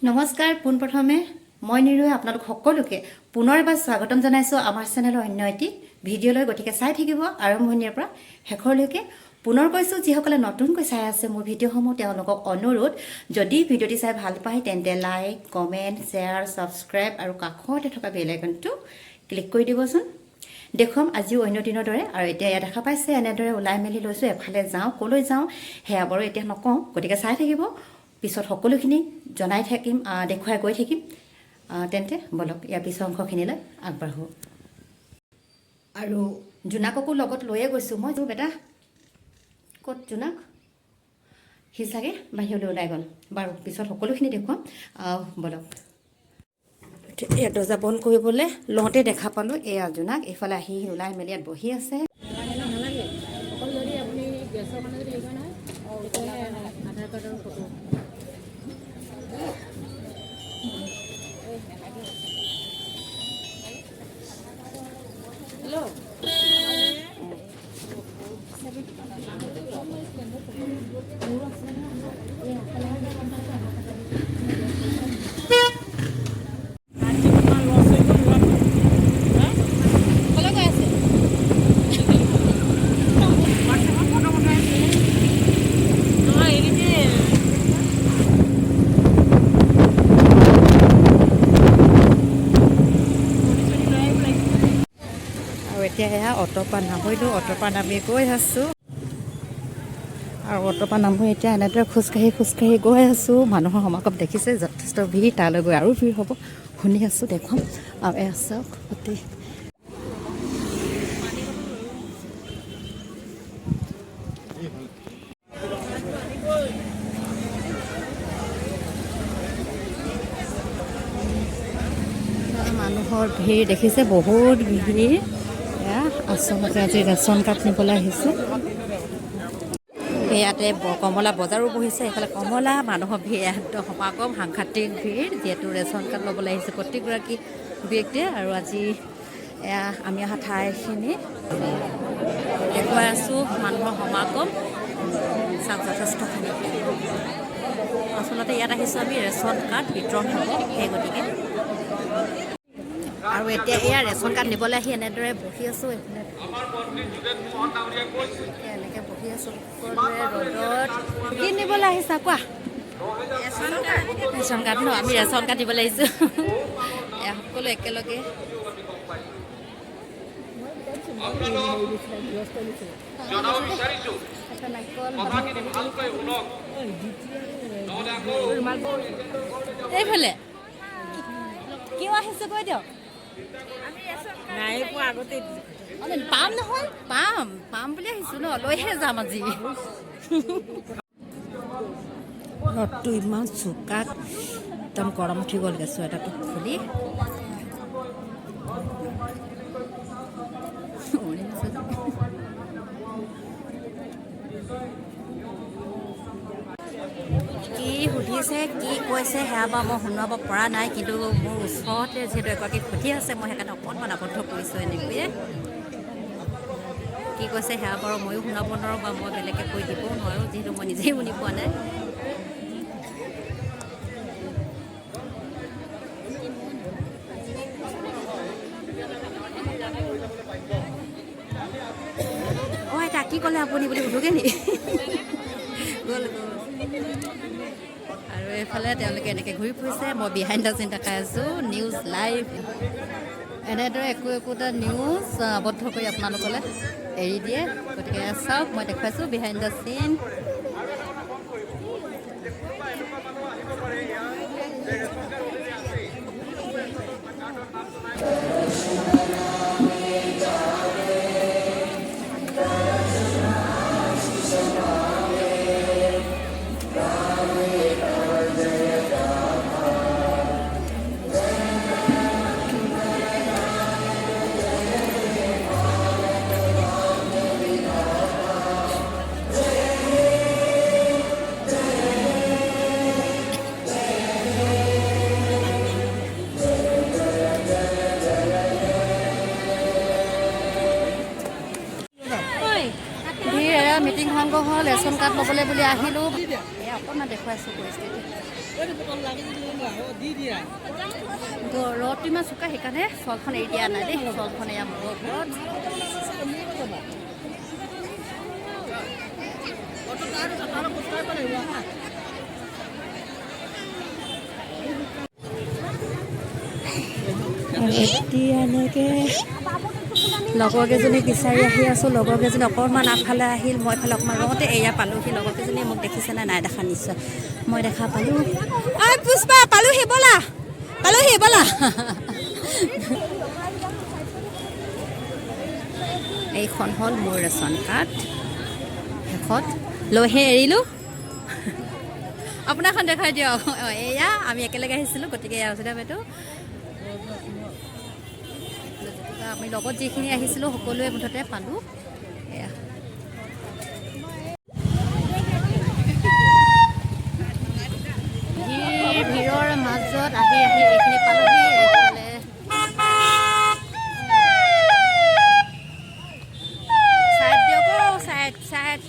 নমস্কাৰ পোনপ্ৰথমে মই নিৰুৱে আপোনালোক সকলোকে পুনৰ এবাৰ স্বাগতম জনাইছোঁ আমাৰ চেনেলৰ অন্য এটি ভিডিঅ'লৈ। গতিকে চাই থাকিব আৰম্ভণিৰ পৰা শেষৰলৈকে। পুনৰ কৈছোঁ, যিসকলে নতুনকৈ চাই আছে মোৰ ভিডিঅ'সমূহ তেওঁলোকক অনুৰোধ, যদি ভিডিঅ'টি চাই ভাল পায় তেন্তে লাইক, কমেণ্ট, শ্বেয়াৰ, ছাবস্ক্ৰাইব আৰু কাষতে থকা বেল আইকনটো ক্লিক কৰি দিবচোন। দেখুৱাম আজিও অন্য দিনৰ দৰে। আৰু এতিয়া ইয়াত দেখা পাইছে এনেদৰে ওলাই মেলি লৈছোঁ। এফালে যাওঁ, ক'লৈ যাওঁ সেয়া বাৰু এতিয়া নকওঁ, গতিকে চাই থাকিব। পিছত সকলোখিনি জনাই থাকিম, দেখুৱাই গৈ থাকিম। তেন্তে বলক ইয়াৰ পিছৰ অংশখিনিলৈ আগবাঢ়োঁ। আৰু জোনাককো লগত লৈয়ে গৈছোঁ মই। বেটা ক'ত জোনাক? সি চাগে বাহিৰলৈ ওলাই গ'ল। বাৰু পিছত সকলোখিনি দেখুৱাম, বলক। ইয়াত দৰ্জা বন্ধ কৰিবলৈ লওঁতে দেখা পালোঁ এয়া জোনাক এইফালে আহি ওলাই মেলি ইয়াত বহি আছে। এতিয়া এয়া অটোৰ পৰা নামিলোঁ, অটোৰ পৰা নামি গৈ আছোঁ। আৰু অটোৰ পৰা নামি এতিয়া এনেদৰে খোজকাঢ়ি গৈ আছোঁ। মানুহৰ সমাগম দেখিছে, যথেষ্ট ভিৰ। তালৈ গৈ আৰু ভিৰ হ'ব শুনি আছোঁ, দেখুৱাম। আৰু এয়া চাওক অতি মানুহৰ ভিৰ দেখিছে, বহুত ভিৰ। এয়া আচলতে আজি ৰেচন কাৰ্ড নিবলৈ আহিছে। ইয়াতে কমলা বজাৰো বহিছে। এইফালে কমলা মানুহৰ ভিৰ, একদম সমাগম সাংঘাতিক ভিৰ, যিহেতু ৰেচন কাৰ্ড ল'বলৈ আহিছে প্ৰত্যেকগৰাকী ব্যক্তিয়ে। আৰু আজি এয়া আমি অহা ঠাইখিনি দেখুৱাই আছোঁ। মানুহৰ সমাগম চাওক যথেষ্টখিনি। আচলতে ইয়াত আহিছোঁ আমি ৰেচন কাৰ্ড বিতৰণ হ'ব, সেই গতিকে। আৰু এতিয়া এয়া ৰেচন কাৰ্ড নিবলৈ আহি এনেদৰে বহি আছোঁ। এনেকৈ বহি আছোঁ ৰ'দত। কি নিবলৈ আহিছা কোৱা? ৰেচন কাৰ্ড ন? আমি ৰেচন কাৰ্ড দিবলৈ আহিছোঁ সকলো একেলগে। এইফালে কিয় আহিছে কৈ দিয়ক। পাম নহয়, পাম বুলি আহিছোঁ ন, লৈহে যাম আজি। ৰ'দটো ইমান চোকা, একদম গৰম উঠি গ'লগৈ। চুৱেটাৰটো খুলি কি সুধিছে, কি কৈছে সেয়া বাৰু মই শুনাব পৰা নাই। কিন্তু মোৰ ওচৰতে যিহেতু এগৰাকী সুধি আছে, মই সেইকাৰণে অকণমান আবদ্ধ কৰিছোঁ এনেকৈয়ে। কি কৈছে সেয়া বাৰু ময়ো শুনাব নোৱাৰোঁ, বা মই বেলেগে কৈ দিবও নোৱাৰোঁ, যিহেতু মই নিজেই শুনি পোৱা নাই। অঁ আইতা কি ক'লে আপুনি বুলি সোধোগৈ নি? গ'ল। আৰু এইফালে তেওঁলোকে এনেকৈ ঘূৰি ফুৰিছে। মই বিহাইণ্ড দ্য চিন দেখাই আছোঁ, নিউজ লাইভ। এনেদৰে একোটা নিউজ আবদ্ধ কৰি আপোনালোকলৈ এৰি দিয়ে। গতিকে চাওক, মই দেখুৱাইছোঁ বিহাইণ্ড দ্য চিন। এয়া মিটিং ভংগ হ'ল ৰেচন কাৰ্ড ল'বলৈ বুলি আহিলোঁ এয়া অকণমান দেখুৱাইছোঁ পৰিস্থিতি ৰ'দটো ইমান চোকা সেইকাৰণে চলখন এৰি দিয়া নাই দেই চলখন এয়া মূৰৰ ওপৰত এতিয়ালৈকে লগৰকেইজনী বিচাৰি আহি আছোঁ লগৰকেইজনী অকণমান আগফালে আহিল মই এইফালে অকণমান ৰওঁতে এয়া পালোহি লগৰকেইজনীয়ে মোক দেখিছেনে নাই দেখা নিশ্চয় মই দেখা পালোঁ ঐ পুষ্পা পালোহি ব'লা এইখন হ'ল মোৰ ৰেচন কাৰ্ড শেষত লৈহে এৰিলোঁ আপোনাৰখন দেখাই দিয়ক এয়া আমি একেলগে আহিছিলোঁ গতিকে এয়া হৈছে বাইদেউ আমি লগত যিখিনি আহিছিলোঁ সকলোৱে মুঠতে পালোঁ এয়া ভিৰৰ মাজত আহি এইখিনি পালোহি এইফালে চাইড দিয়ক চাইড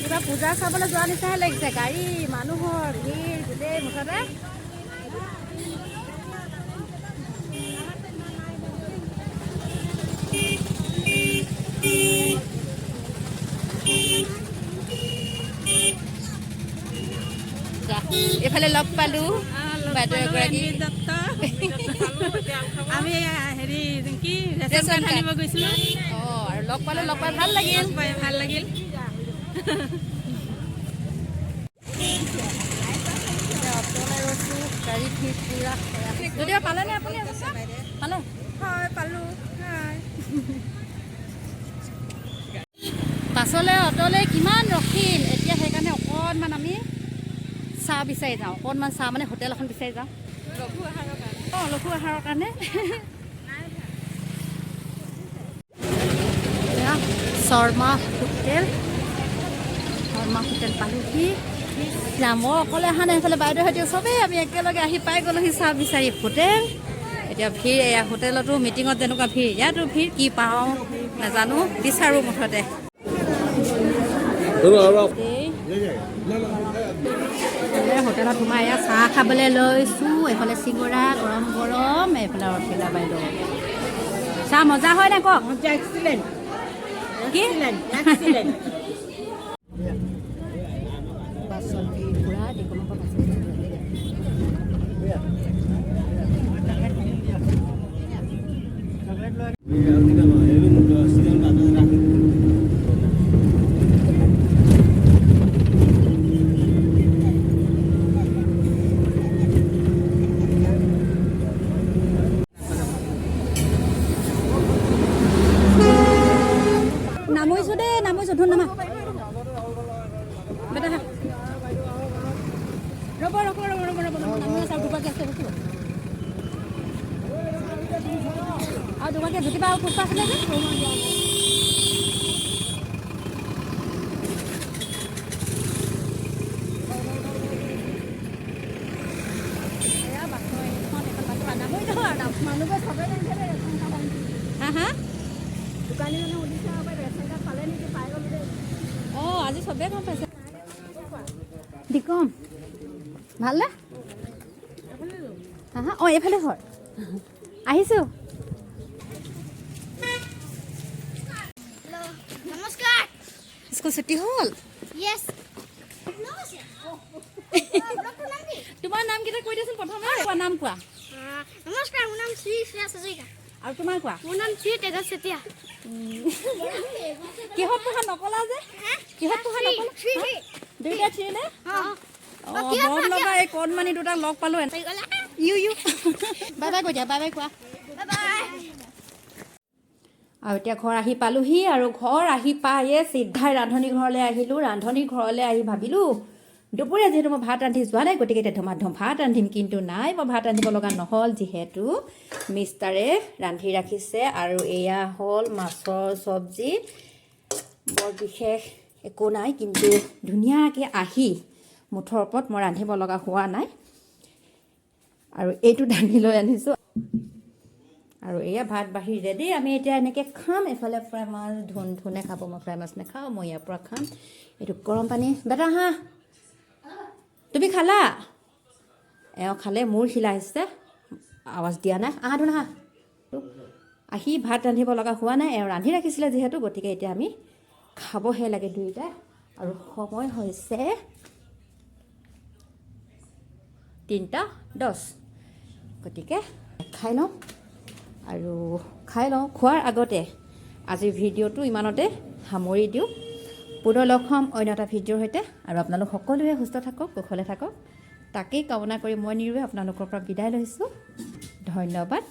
কিবা পূজা চাবলৈ যোৱা নিচিনাহে লাগিছে গাড়ী মানুহৰ ভিৰ গোটেই মুঠতে এইফালে লগ পালোঁ বাইদেউ এগৰাকী আমি হেৰি কি ৰেচন কাৰ্ড আনিব গৈছিলোঁ অঁ আৰু লগ পাই ভাল লাগিল গাড়ী ভিৰ পুৰা যদিও পালেনে আপুনি পালে হয় পালোঁ পাছলৈ অট'লৈ কিমান ৰখিল এতিয়া সেইকাৰণে অকণমান আমি চাহ বিচাৰি যাওঁ অকণমান চাহ মানে হোটেল এখন বিচাৰি যাওঁ লঘু আহাৰৰ কাৰণে শৰ্মা হোটেল পালোহি মই অকলে অহা নাই এইফালে বাইদেউ সৈতে চবেই আমি একেলগে আহি পাই গ'লোহি চাহ বিচাৰি হোটেল এতিয়া ভিৰ এয়া হোটেলতো মিটিঙত যেনেকুৱা ভিৰ ইয়াতো ভিৰ কি পাওঁ নাজানো বিচাৰোঁ মুঠতে হোটেলত সোমাই এয়া চাহ খাবলৈ লৈছোঁ এইফালে চিঙৰা গৰম গৰম এইফালে ৰখিলা বাইদেউ চাহ মজা হয় নাই কওক কি নামৈছোঁ ধুন নামা বেটা ৰ'ব নামি আছে আৰু দুবাৰকৈ আছে ৰখিব আৰু দুবাৰকৈ ধুতিবা আৰু পুষ্পা আছিলে যে মানুহবোৰে চবেই হা দোকানী মানে সুধিছে ৰেচন কাৰ্ড পালে নেকি পাই গ'লো দেই অঁ আজি চবেই গম পাইছে দিকম ভালনে হা অঁ এইফালে ঘৰ আহিছোঁ নমস্কাৰ স্কুল ছুটি হ'ল য়েছ তোমাৰ নামকেইটা কৈ দিয়াচোন প্ৰথমে কোৱা নাম কোৱা নমস্কাৰ মোৰ নাম শ্ৰী শ্ৰেয়া হাজৰিকা আৰু তোমাৰ কোৱা মোৰ নাম শ্ৰী তেজস চেতিয়া কিহত পঢ়া নকলা যে কিহত পঢ়া নকলা দুইটা থ্ৰী নে বম লগা এই কণমানি দুটা লগ পালোঁ ইউ বাই বাই কৈ দিয়া বাই বাই কোৱা আৰু এতিয়া ঘৰ আহি পালোহি আৰু ঘৰ আহি পায়ে চিধাই ৰান্ধনী ঘৰলৈ আহিলোঁ ৰান্ধনী ঘৰলৈ আহি ভাবিলোঁ দুপৰীয়া যিহেতু মই ভাত ৰান্ধি যোৱা নাই গতিকে এতিয়া ধুমাধুম ভাত ৰান্ধিম কিন্তু নাই মই ভাত ৰান্ধিব লগা নহ'ল যিহেতু মিষ্টাৰে ৰান্ধি ৰাখিছে আৰু এয়া হ'ল মাছৰ চব্জি বৰ বিশেষ একো নাই কিন্তু ধুনীয়াকৈ আহি মুঠৰ ওপৰত মই ৰান্ধিব লগা হোৱা নাই আৰু এইটো দাঙি লৈ আনিছোঁ আৰু এয়া ভাত বাঢ়ি ৰেডি আমি এতিয়া এনেকৈ খাম এফালে ফ্ৰাই মাছ ধুনে খাব মই ফ্ৰাই মাছ নাখাওঁ মই ইয়াৰ পৰা খাম এইটো গৰম পানী বেটা হা তুমি খালা এওঁ খালে মোৰ শিলা আহিছে আৱাজ দিয়া নাই আহা ধুন আহা আহি ভাত ৰান্ধিব লগা হোৱা নাই এওঁ ৰান্ধি ৰাখিছিলে যিহেতু গতিকে এতিয়া আমি খাবহে লাগে দুয়োটাই আৰু সময় হৈছে 3:10 গতিকে খাই লওঁ আৰু খোৱাৰ আগতে আজিৰ ভিডিঅ'টো ইমানতে সামৰি দিওঁ পুনৰ লগ হ'ম অন্য এটা ভিডিঅ'ৰ সৈতে আৰু আপোনালোক সকলোৱে সুস্থ থাকক কুশলে থাকক তাকেই কামনা কৰি মই নিৰুৱে আপোনালোকৰ পৰা বিদায় লৈছোঁ ধন্যবাদ